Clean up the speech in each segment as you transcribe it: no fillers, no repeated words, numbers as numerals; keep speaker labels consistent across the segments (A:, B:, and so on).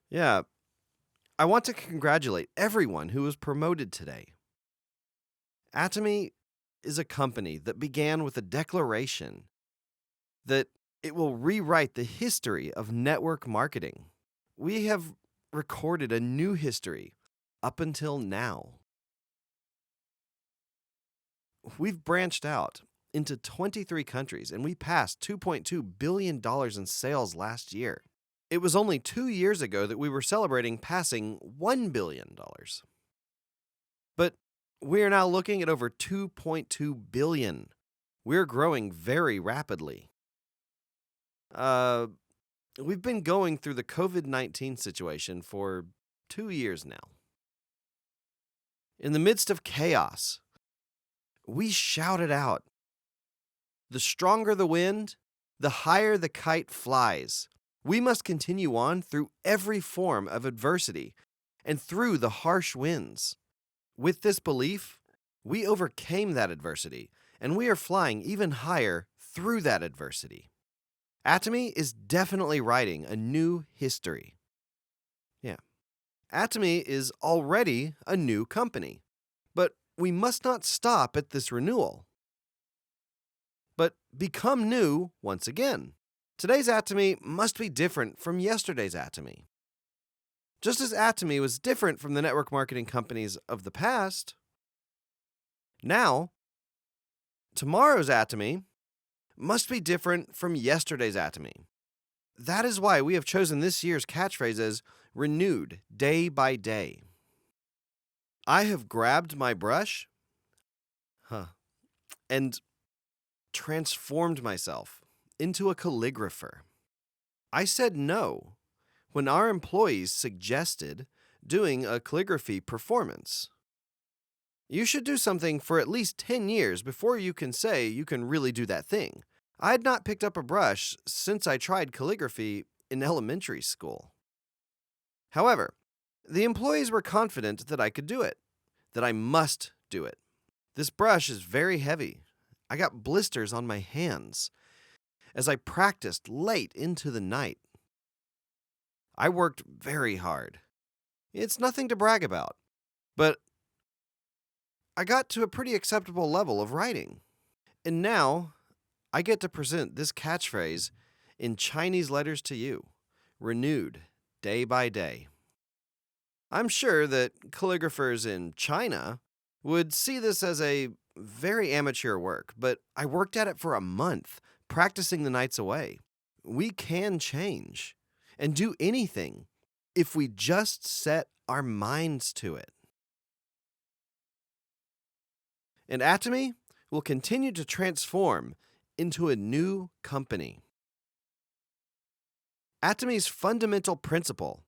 A: Yeah, I want to congratulate everyone who was promoted today. Atomy is a company that began with a declaration that it will rewrite the history of network marketing. We have recorded a new history up until now. We've branched out into 23 countries and we passed $2.2 billion in sales last year. It was only 2 years ago that we were celebrating passing $1 billion. But we are now looking at over 2.2 billion. We're growing very rapidly. Uh, we've been going through the COVID-19 situation for 2 years now. In the midst of chaos, we shouted out, "The stronger the wind, the higher the kite flies." We must continue on through every form of adversity and through the harsh winds. With this belief, we overcame that adversity, and we are flying even higher through that adversity. Atomy is definitely writing a new history. Yeah. Atomy is already a new company, but we must not stop at this renewal, but become new once again. Today's Atomy must be different from yesterday's Atomy. Just as Atomy was different from the network marketing companies of the past, now, tomorrow's Atomy must be different from yesterday's Atomy. That is why we have chosen this year's catchphrase as renewed day by day. I have grabbed my brush and transformed myself into a calligrapher. I said no when our employees suggested doing a calligraphy performance. You should do something for at least 10 years before you can say you can really do that thing. I had not picked up a brush since I tried calligraphy in elementary school. However, the employees were confident that I could do it, that I must do it. This brush is very heavy. I got blisters on my hands as I practiced late into the night. I worked very hard. It's nothing to brag about, but I got to a pretty acceptable level of writing. And now I get to present this catchphrase in Chinese letters to you, renewed day by day. I'm sure that calligraphers in China would see this as a very amateur work, but I worked at it for a month, practicing the nights away. We can change and do anything if we just set our minds to it. And Atomy will continue to transform into a new company. Atomy's fundamental principle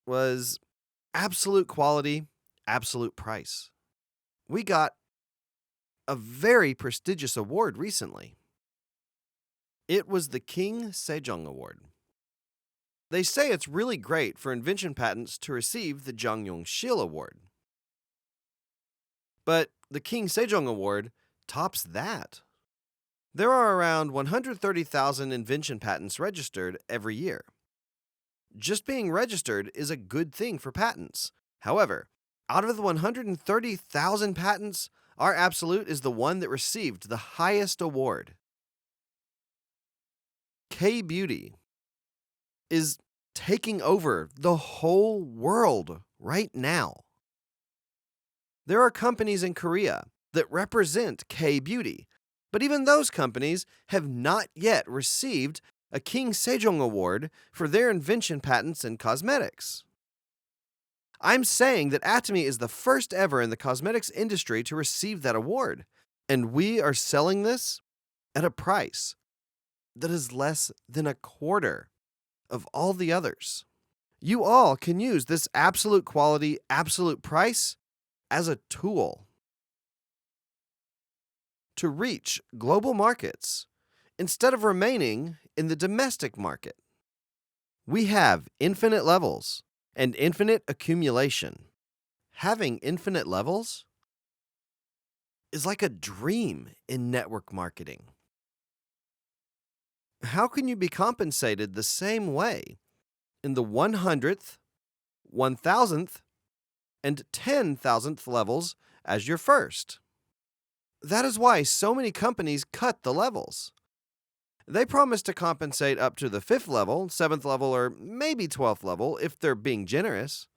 A: was absolute quality, absolute price. We got a very prestigious award recently. It was the King Sejong Award. They say it's really great for invention patents to receive the Jongyong Shil Award. But the King Sejong Award tops that. There are around 130,000 invention patents registered every year. Just being registered is a good thing for patents. However, out of the 130,000 patents, our absolute is the one that received the highest award. K-Beauty is taking over the whole world right now. There are companies in Korea that represent K-Beauty, but even those companies have not yet received a King Sejong Award for their invention patents in cosmetics. I'm saying that Atomy is the first ever in the cosmetics industry to receive that award, and we are selling this at a price that is less than a quarter of all the others. You all can use this absolute quality, absolute price as a tool to reach global markets instead of remaining in the domestic market. We have infinite levels and infinite accumulation. Having infinite levels is like a dream in network marketing. How can you be compensated the same way in the 100th, 1000th, and 10,000th levels as your first. That is why so many companies cut the levels. They promise to compensate up to the 5th level, 7th level, or maybe 12th level if they're being generous.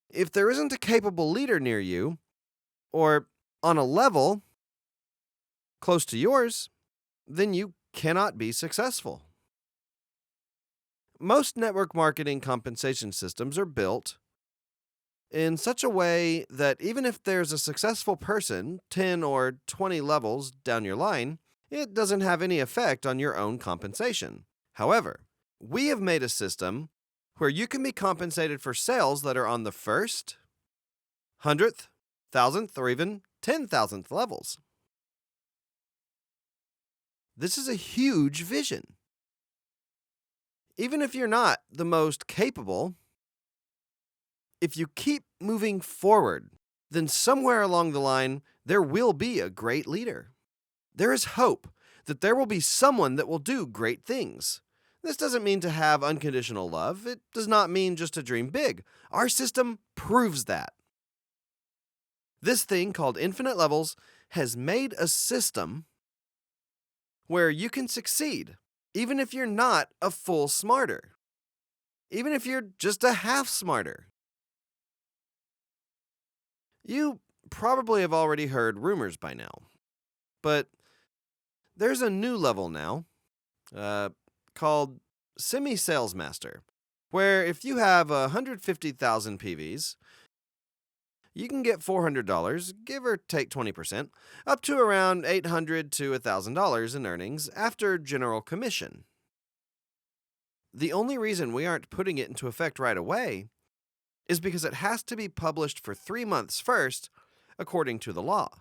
A: If there isn't a capable leader near you, or on a level close to yours, then you cannot be successful. Most network marketing compensation systems are built in such a way that even if there's a successful person 10 or 20 levels down your line, it doesn't have any effect on your own compensation. However, we have made a system where you can be compensated for sales that are on the 1st, 100th, 1000th, or even 10,000th levels. This is a huge vision. Even if you're not the most capable, if you keep moving forward, then somewhere along the line, there will be a great leader. There is hope that there will be someone that will do great things. This doesn't mean to have unconditional love. It does not mean just to dream big. Our system proves that. This thing called infinite levels has made a system where you can succeed, even if you're not a full smarter, even if you're just a half smarter. You probably have already heard rumors by now, but there's a new level now called Semi-Sales Master, where if you have 150,000 PVs, you can get $400, give or take 20%, up to around $800 to $1,000 in earnings after general commission. The only reason we aren't putting it into effect right away is because it has to be published for 3 months first, according to the law.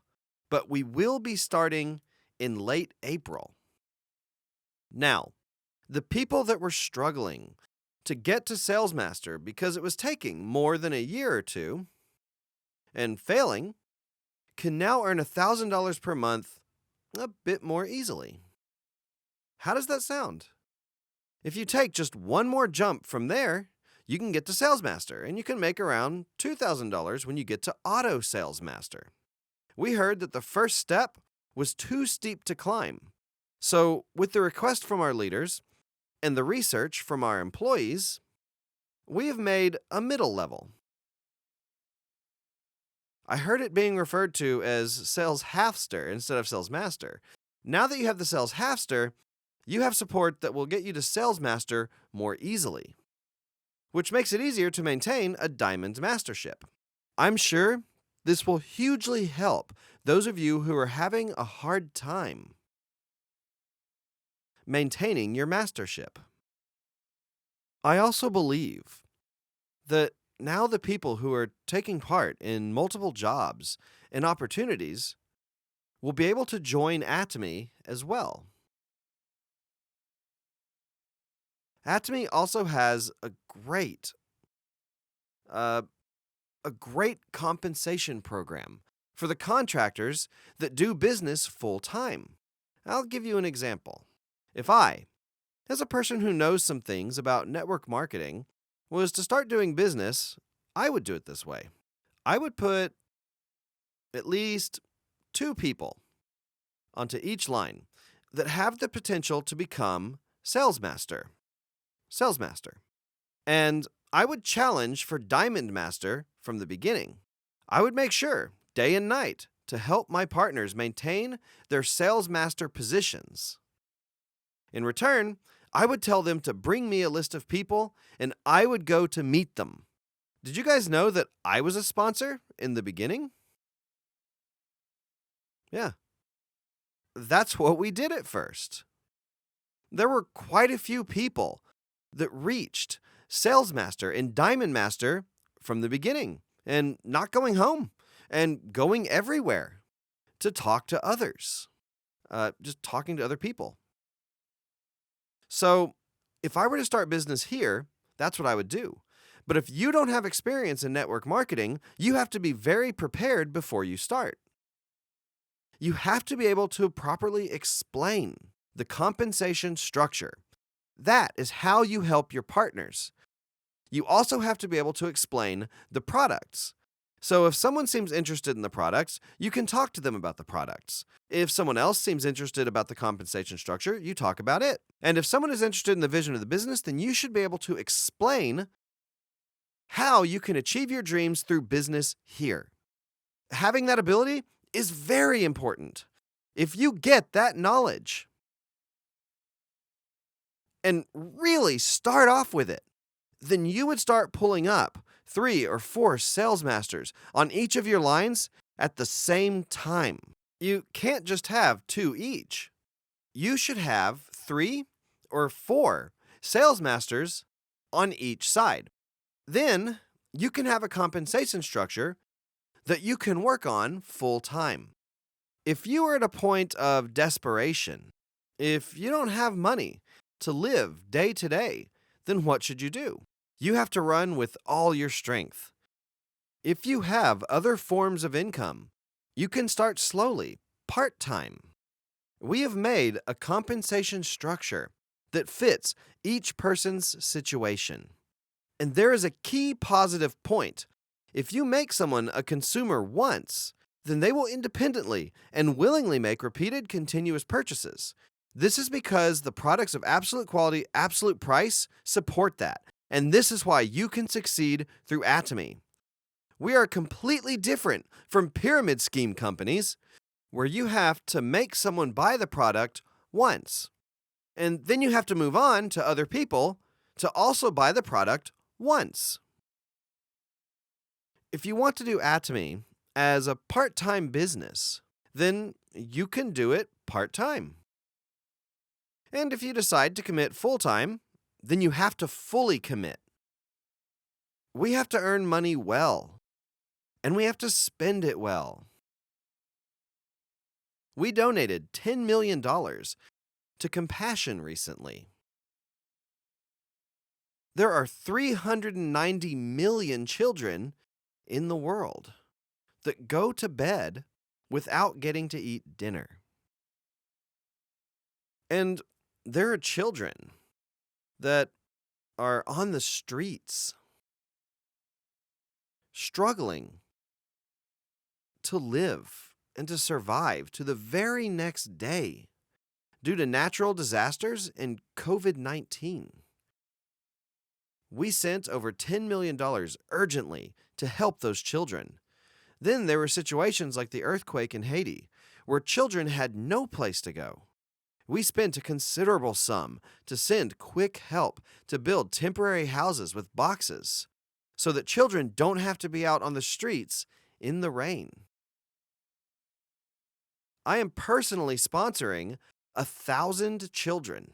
A: But we will be starting in late April. Now, the people that were struggling to get to Sales Master because it was taking more than a year or two and failing can now earn $1,000 per month a bit more easily. How does that sound? If you take just one more jump from there, you can get to Sales Master, and you can make around $2,000 when you get to Auto Sales Master. We heard that the first step was too steep to climb. So, with the request from our leaders and the research from our employees, we have made a middle level. I heard it being referred to as Sales Halfster instead of Sales Master. Now that you have the Sales Halfster, you have support that will get you to Sales Master more easily, which makes it easier to maintain a Diamond Mastership. I'm sure this will hugely help those of you who are having a hard time maintaining your mastership. I also believe that now the people who are taking part in multiple jobs and opportunities will be able to join Atomy as well. Atomy also has a great compensation program for the contractors that do business full-time. I'll give you an example. If I, as a person who knows some things about network marketing, was to start doing business, I would do it this way. I would put at least 2 people onto each line that have the potential to become Sales Master. And I would challenge for Diamond Master from the beginning. I would make sure, day and night, to help my partners maintain their Sales Master positions. In return, I would tell them to bring me a list of people, and I would go to meet them. Did you guys know that I was a sponsor in the beginning? Yeah. That's what we did at first. There were quite a few people that reached Sales Master and Diamond Master from the beginning, and not going home, and going everywhere to talk to others, just talking to other people. So, if I were to start business here, that's what I would do. But if you don't have experience in network marketing, you have to be very prepared before you start. You have to be able to properly explain the compensation structure. That is how you help your partners. You also have to be able to explain the products. So if someone seems interested in the products, you can talk to them about the products. If someone else seems interested about the compensation structure, you talk about it. And if someone is interested in the vision of the business, then you should be able to explain how you can achieve your dreams through business here. Having that ability is very important. If you get that knowledge and really start off with it, then you would start pulling up 3 or 4 sales masters on each of your lines at the same time. You can't just have 2 each. You should have 3 or 4 sales masters on each side. Then you can have a compensation structure that you can work on full time. If you are at a point of desperation, if you don't have money to live day to day, then what should you do? You have to run with all your strength. If you have other forms of income, you can start slowly, part-time. We have made a compensation structure that fits each person's situation. And there is a key positive point. If you make someone a consumer once, then they will independently and willingly make repeated continuous purchases. This is because the products of absolute quality, absolute price support that. And this is why you can succeed through Atomy. We are completely different from pyramid scheme companies where you have to make someone buy the product once. And then you have to move on to other people to also buy the product once. If you want to do Atomy as a part-time business, then you can do it part-time. And if you decide to commit full-time, then you have to fully commit. We have to earn money well, and we have to spend it well. We donated $10 million to Compassion recently. There are 390 million children in the world that go to bed without getting to eat dinner. And there are children that are on the streets, struggling to live and to survive to the very next day due to natural disasters and COVID-19. We sent over $10 million urgently to help those children. Then there were situations like the earthquake in Haiti, where children had no place to go. We spent a considerable sum to send quick help to build temporary houses with boxes so that children don't have to be out on the streets in the rain. I am personally sponsoring 1,000 children.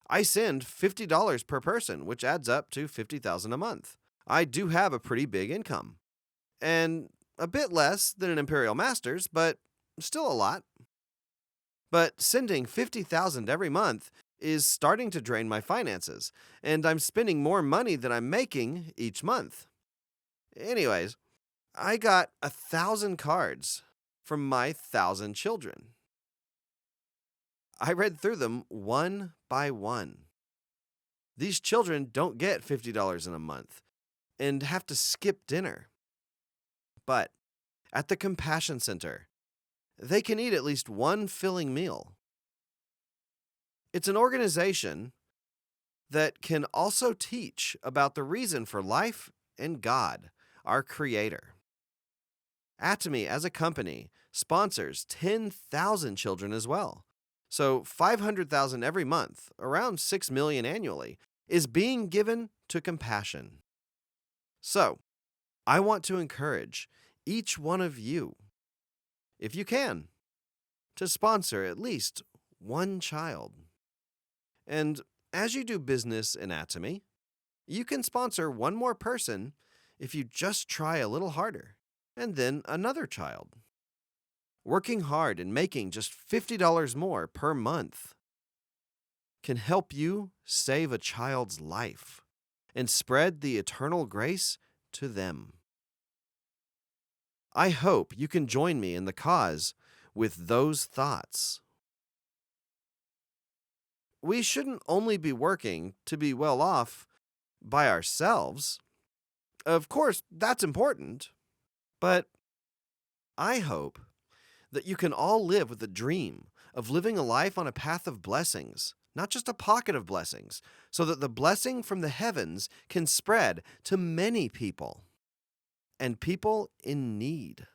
A: I send $50 per person, which adds up to $50,000 a month. I do have a pretty big income, and a bit less than an Imperial Master's, but still a lot. But sending $50,000 every month is starting to drain my finances, and I'm spending more money than I'm making each month. Anyways, I got 1,000 cards from my 1,000 children. I read through them one by one. These children don't get $50 in a month and have to skip dinner. But at the Compassion Center, they can eat at least one filling meal. It's an organization that can also teach about the reason for life and God, our Creator. Atomy, as a company, sponsors 10,000 children as well. So $500,000 every month, around $6 million annually, is being given to Compassion. So, I want to encourage each one of you, if you can, to sponsor at least one child. And as you do business in Atomy, you can sponsor one more person if you just try a little harder, and then another child. Working hard and making just $50 more per month can help you save a child's life and spread the eternal grace to them. I hope you can join me in the cause with those thoughts. we shouldn't only be working to be well off by ourselves. Of course, that's important. But I hope that you can all live with the dream of living a life on a path of blessings, not just a pocket of blessings, so that the blessing from the heavens can spread to many people and people in need.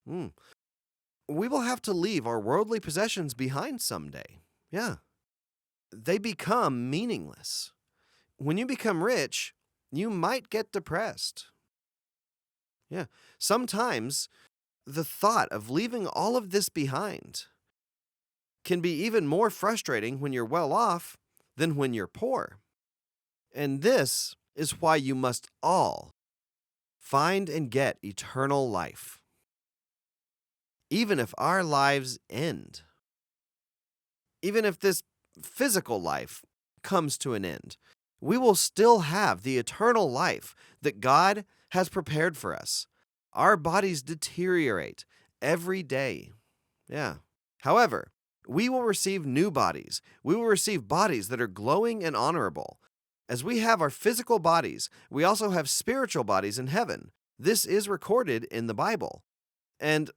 A: We will have to leave our worldly possessions behind someday. Yeah. They become meaningless. When you become rich, you might get depressed. Yeah. Sometimes the thought of leaving all of this behind can be even more frustrating when you're well off than when you're poor. And this is why you must all find and get eternal life. Even if our lives end, even if this physical life comes to an end, we will still have the eternal life that God has prepared for us. Our bodies deteriorate every day. Yeah. However, we will receive new bodies. We will receive bodies that are glowing and honorable. As we have our physical bodies, we also have spiritual bodies in heaven. This is recorded in the Bible. And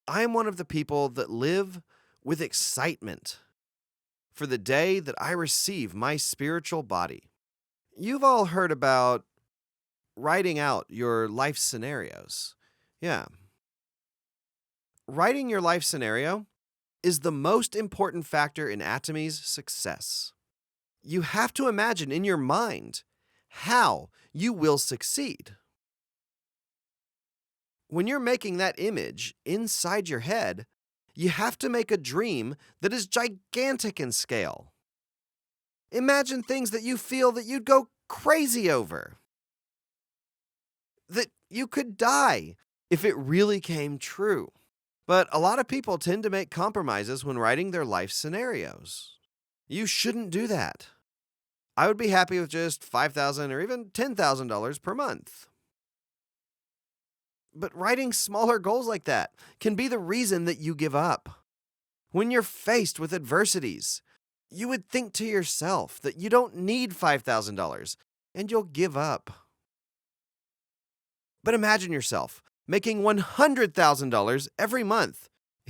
A: I am one of the people that live with excitement for the day that I receive my spiritual body. You've all heard about writing out your life scenarios. Yeah. Writing your life scenario is the most important factor in Atomy's success. You have to imagine in your mind how you will succeed. When you're making that image inside your head, you have to make a dream that is gigantic in scale. Imagine things that you feel that you'd go crazy over, that you could die if it really came true. But a lot of people tend to make compromises when writing their life scenarios. You shouldn't do that. I would be happy with just $5,000 or even $10,000 per month. But writing smaller goals like that can be the reason that you give up. When you're faced with adversities, you would think to yourself that you don't need $5,000 and you'll give up. But imagine yourself making $100,000 every month.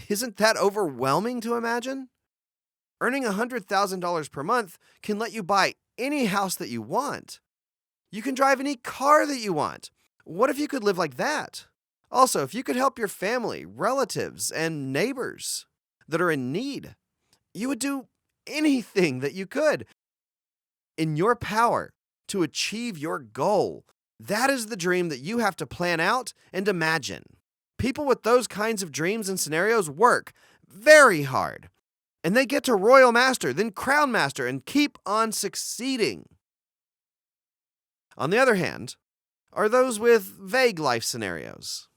A: Isn't that overwhelming to imagine? Earning $100,000 per month can let you buy any house that you want. You can drive any car that you want. What if you could live like that? Also, if you could help your family, relatives, and neighbors that are in need, you would do anything that you could in your power to achieve your goal. That is the dream that you have to plan out and imagine. People with those kinds of dreams and scenarios work very hard, and they get to Royal Master, then Crown Master, and keep on succeeding. On the other hand, are those with vague life scenarios.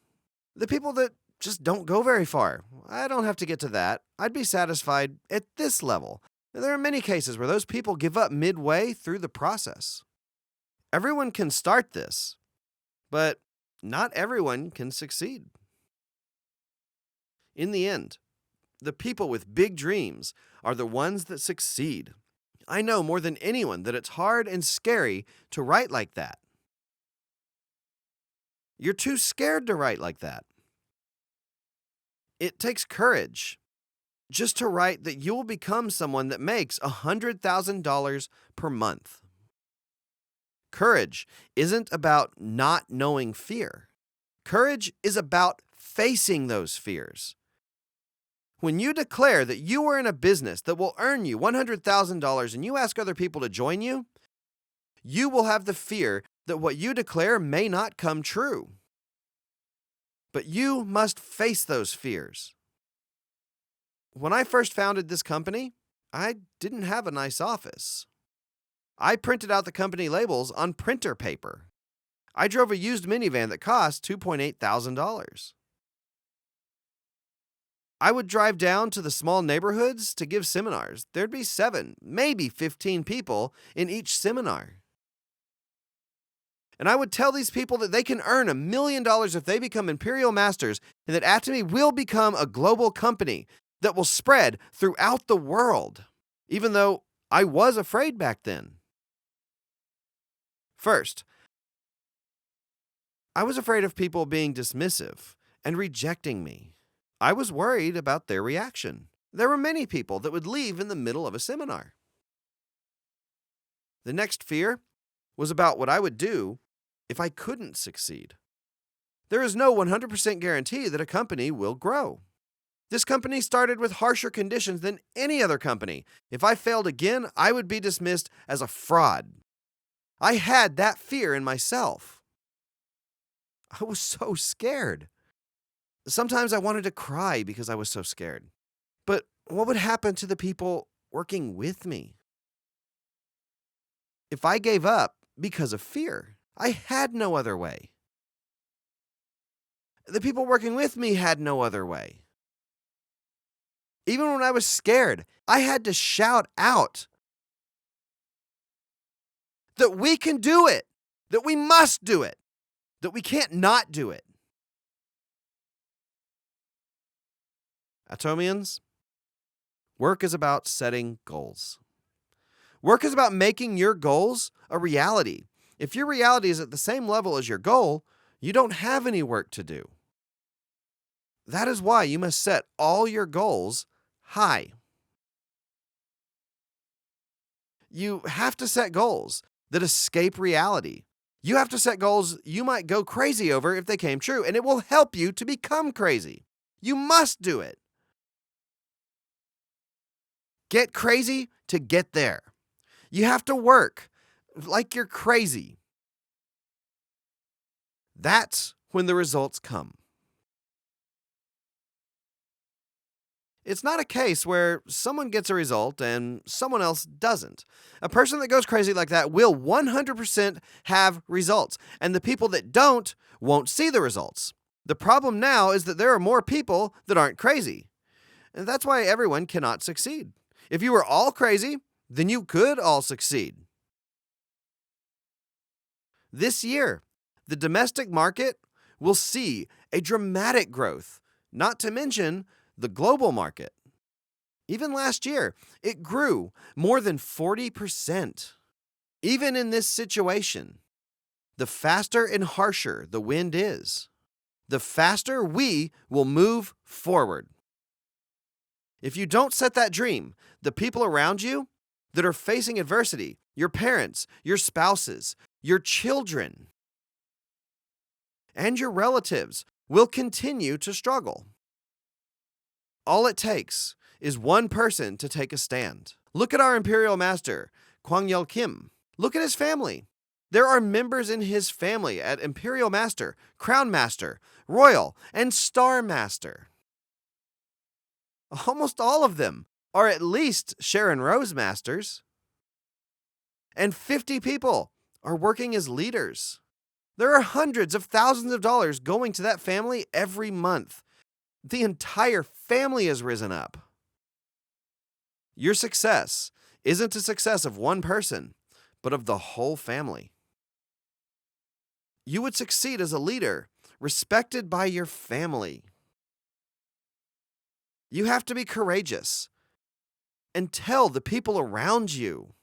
A: The people that just don't go very far. I don't have to get to that. I'd be satisfied at this level. There are many cases where those people give up midway through the process. Everyone can start this, but not everyone can succeed. In the end, the people with big dreams are the ones that succeed. I know more than anyone that it's hard and scary to write like that. You're too scared to write like that. It takes courage just to write that you'll become someone that makes $100,000 per month. Courage isn't about not knowing fear. Courage is about facing those fears. When you declare that you are in a business that will earn you $100,000 and you ask other people to join you, you will have the fear that what you declare may not come true. But you must face those fears. When I first founded this company, I didn't have a nice office. I printed out the company labels on printer paper. I drove a used minivan that cost $2,800. I would drive down to the small neighborhoods to give seminars. There'd be 7, maybe 15 people in each seminar. And I would tell these people that they can earn $1 million if they become Imperial Masters, and that Atomy will become a global company that will spread throughout the world. Even though I was afraid back then. First, I was afraid of people being dismissive and rejecting me. I was worried about their reaction. There were many people that would leave in the middle of a seminar. The next fear was about what I would do if I couldn't succeed. There is no 100% guarantee that a company will grow. This company started with harsher conditions than any other company. If I failed again, I would be dismissed as a fraud. I had that fear in myself. I was so scared. Sometimes I wanted to cry because I was so scared. But what would happen to the people working with me? If I gave up because of fear, I had no other way. The people working with me had no other way. Even when I was scared, I had to shout out that we can do it, that we must do it, that we can't not do it. Atomians, work is about setting goals. Work is about making your goals a reality. If your reality is at the same level as your goal, you don't have any work to do. That is why you must set all your goals high. You have to set goals that escape reality. You have to set goals you might go crazy over if they came true, and it will help you to become crazy. You must do it. Get crazy to get there. You have to work like you're crazy. That's when the results come. It's not a case where someone gets a result and someone else doesn't. A person that goes crazy like that will 100% have results, and the people that don't won't see the results. The problem now is that there are more people that aren't crazy, and that's why everyone cannot succeed. If you were all crazy, then you could all succeed. This year, the domestic market will see a dramatic growth, not to mention the global market. Even last year, it grew more than 40%. Even in this situation, the faster and harsher the wind is, the faster we will move forward. If you don't set that dream, the people around you that are facing adversity, your parents, your spouses, your children, and your relatives will continue to struggle. All it takes is one person to take a stand. Look at our imperial master, Kwang-Yeol Kim. Look at his family. There are members in his family at imperial master, crown master, royal, and star master. Almost all of them are at least Sharon Rose masters. And 50 people are working as leaders. There are hundreds of thousands of dollars going to that family every month. The entire family has risen up. Your success isn't the success of one person, but of the whole family. You would succeed as a leader, respected by your family. You have to be courageous and tell the people around you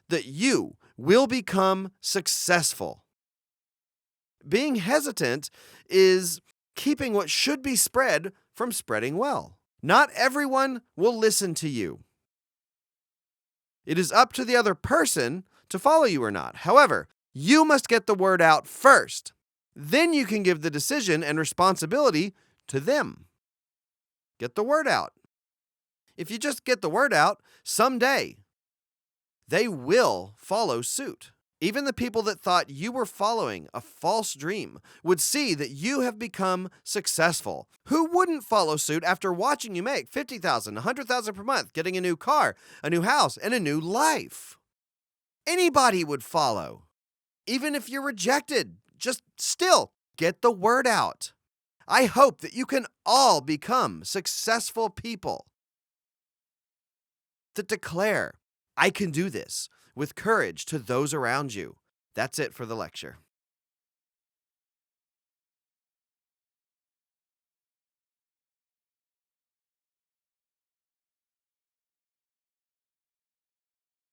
A: that you will become successful. Being hesitant is keeping what should be spread from spreading well. Not everyone will listen to you. It is up to the other person to follow you or not. However, you must get the word out first. Then you can give the decision and responsibility to them. Get the word out. If you just get the word out, someday they will follow suit. Even the people that thought you were following a false dream would see that you have become successful. Who wouldn't follow suit after watching you make $50,000, $100,000 per month, getting a new car, a new house, and a new life? Anybody would follow. Even if you're rejected, just still get the word out. I hope that you can all become successful people that declare, I can do this, with courage to those around you. That's it for the lecture.